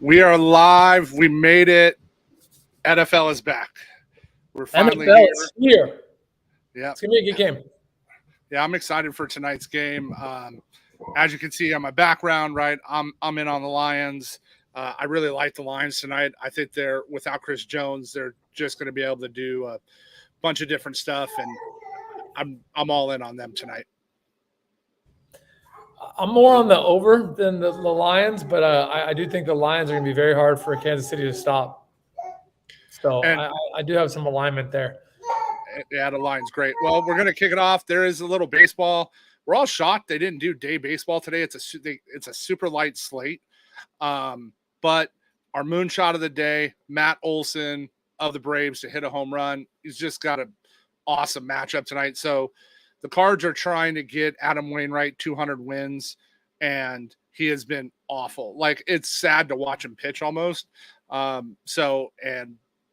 We are live. We made it. NFL is back. We're finally NFL is here. Yeah, it's gonna be a good game. Yeah, I'm excited for tonight's game. As you can see on my background, right, I'm in on the Lions. I really like the Lions tonight. I think they're without Chris Jones, they're just going to be able to do a bunch of different stuff, and I'm all in on them tonight. I'm more on the over than the Lions, but I do think the Lions are going to be very hard for Kansas City to stop. So I do have some alignment there. Yeah, the line's great. Well, we're going to kick it off. There is a little baseball. We're all shocked they didn't do day baseball today. It's a super light slate. But our moonshot of the day, Matt Olson of the Braves to hit a home run. He's just got an awesome matchup tonight. So the Cards are trying to get Adam Wainwright 200 wins, and he has been awful. Like, it's sad to watch him pitch almost. And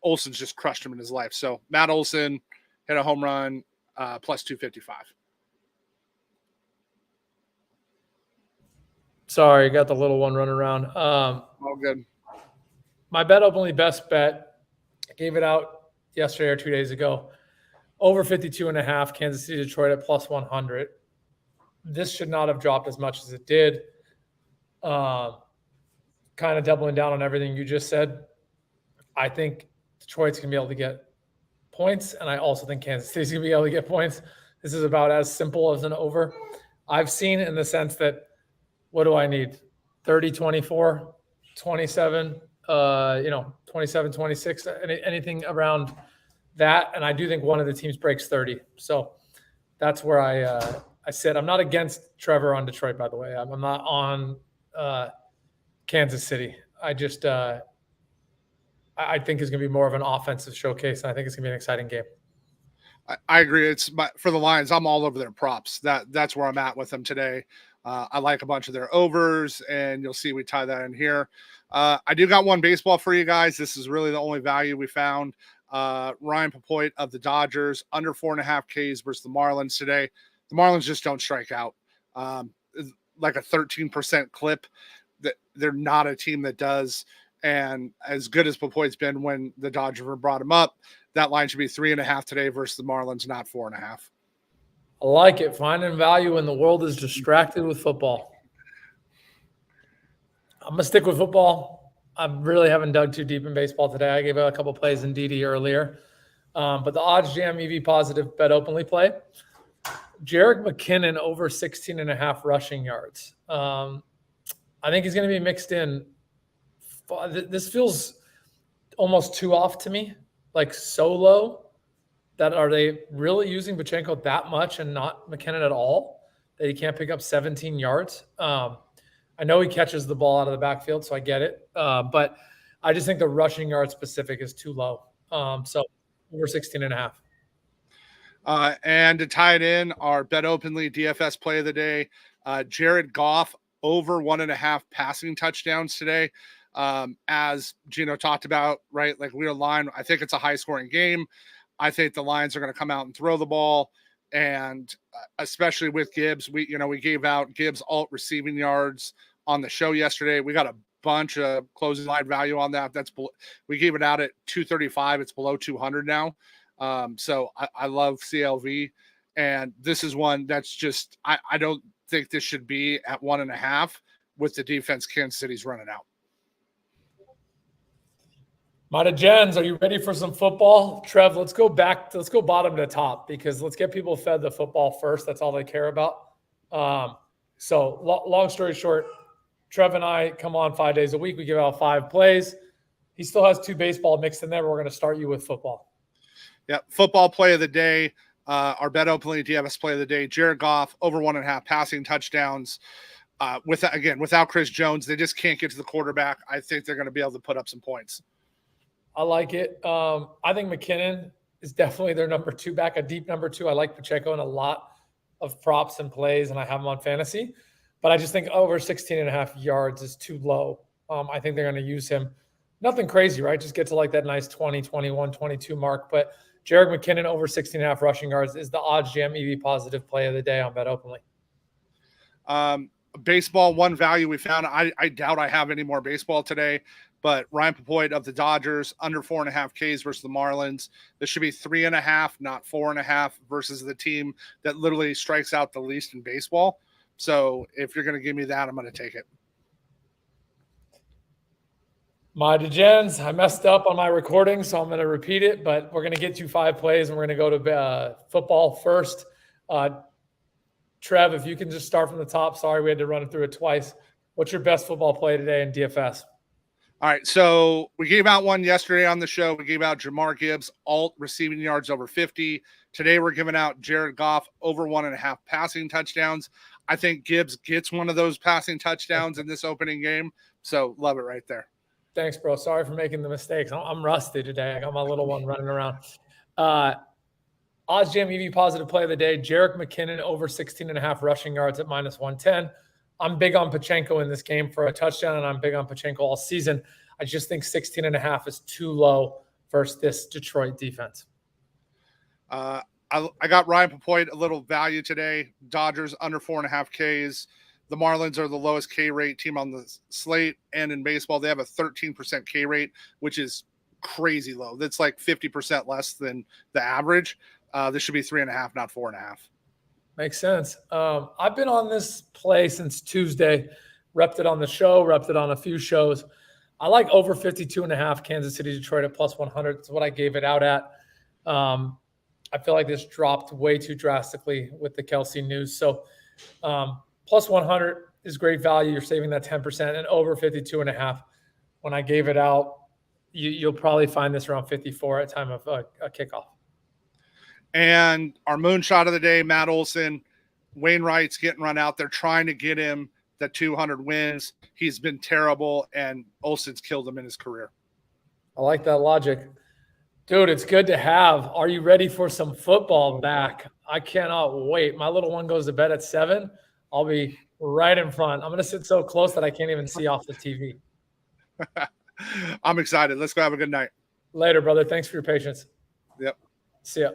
Olson's just crushed him in his life. So Matt Olson hit a home run, plus 255. Sorry, got the little one running around. All good. My bet openly best bet, I gave it out yesterday or 2 days ago. Over 52.5, Kansas City, Detroit at plus 100. This should not have dropped as much as it did. Kind of doubling down on everything you just said. I think Detroit's going to be able to get points, and I also think Kansas City's going to be able to get points. This is about as simple as an over. I've seen in the sense that, what do I need? 30, 24, 27, 27, 26, anything around that. And I do think one of the teams breaks 30. So that's where I sit. I'm not against Trevor on Detroit, by the way. I'm not on Kansas City. I just I think it's going to be more of an offensive showcase, and I think it's going to be an exciting game. I agree. For the Lions, I'm all over their props. That's where I'm at with them today. I like a bunch of their overs, and you'll see we tie that in here. I do got one baseball for you guys. This is really the only value we found. Ryan Papoit of the Dodgers, under 4.5 Ks versus the Marlins today. The Marlins just don't strike out. Like a 13% clip. They're not a team that does. And as good as Papoit's been when the Dodgers brought him up, that line should be 3.5 today versus the Marlins, not 4.5. I like it. Finding value when the world is distracted with football. I'm going to stick with football. I really haven't dug too deep in baseball today. I gave out a couple plays in DD earlier. But the odds jam EV positive bet openly play. Jerick McKinnon over 16.5 rushing yards. I think he's going to be mixed in. This feels almost too off to me, like so low. That are they really using Pachenko that much and not McKinnon at all? That he can't pick up 17 yards. I know he catches the ball out of the backfield, so I get it. But I just think the rushing yard specific is too low. So over 16.5. And to tie it in, our bet openly DFS play of the day, Jared Goff over 1.5 passing touchdowns today. As Gino talked about, right? Like, we're aligned. I think it's a high scoring game. I think the Lions are going to come out and throw the ball, and especially with Gibbs, we gave out Gibbs alt receiving yards on the show yesterday. We got a bunch of closing line value on that. We gave it out at 235. It's below 200 now. So I love CLV, and this is one that's just I don't think this should be at 1.5 with the defense Kansas City's running out. Mighty Jens, are you ready for some football? Trev, let's go bottom to top, because let's get people fed the football first. That's all they care about. So long story short, Trev and I come on 5 days a week. We give out 5 plays. He still has 2 baseball mixed in there. We're going to start you with football. Yeah, football play of the day. Our bet openly DFS play of the day, Jared Goff, over 1.5 passing touchdowns. Without Chris Jones, they just can't get to the quarterback. I think they're going to be able to put up some points. I like it. I think McKinnon is definitely their number 2 back, a deep number 2. I like Pacheco in a lot of props and plays, and I have him on fantasy. But I just think over 16.5 yards is too low. I think they're going to use him. Nothing crazy, right? Just get to like that nice 20, 21, 22 mark. But Jerick McKinnon over 16.5 rushing yards is the odds jam EV positive play of the day on bet openly. baseball, one value we found. I doubt I have any more baseball today, but Ryan Papoit of the Dodgers under 4.5 Ks versus the Marlins. This should be 3.5, not 4.5, versus the team that literally strikes out the least in baseball. So if you're going to give me that, I'm going to take it. My degens, I messed up on my recording, so I'm going to repeat it, but we're going to get you 5 plays and we're going to go to football first. Trev, if you can just start from the top. Sorry, we had to run through it twice. What's your best football play today in DFS? All right, so we gave out one yesterday on the show. We gave out Jahmyr Gibbs, alt receiving yards over 50. Today we're giving out Jared Goff over 1.5 passing touchdowns. I think Gibbs gets one of those passing touchdowns in this opening game, so love it right there. Thanks, bro. Sorry for making the mistakes. I'm rusty today. I got my little one running around. OddsJam EV positive play of the day, Jerick McKinnon over 16.5 rushing yards at -110. I'm big on Pachenko in this game for a touchdown, and I'm big on Pachenko all season. I just think 16.5 is too low versus this Detroit defense. I got Ryan Papoit a little value today. Dodgers under 4.5 Ks. The Marlins are the lowest K rate team on the slate, and in baseball, they have a 13% K rate, which is crazy low. That's like 50% less than the average. This should be 3.5, not 4.5. Makes sense. I've been on this play since Tuesday. Repped it on the show, repped it on a few shows. I like over 52.5 Kansas City, Detroit at +100. That's what I gave it out at. I feel like this dropped way too drastically with the Kelsey news. So +100 is great value. You're saving that 10%, and over 52.5. When I gave it out, you'll probably find this around 54 at time of a kickoff. And our moonshot of the day, Matt Olson, Wainwright's getting run out. They're trying to get him the 200 wins. He's been terrible, and Olson's killed him in his career. I like that logic. Dude, it's good to have. Are you ready for some football back? I cannot wait. My little one goes to bed at 7. I'll be right in front. I'm going to sit so close that I can't even see off the TV. I'm excited. Let's go have a good night. Later, brother. Thanks for your patience. Yep. See ya.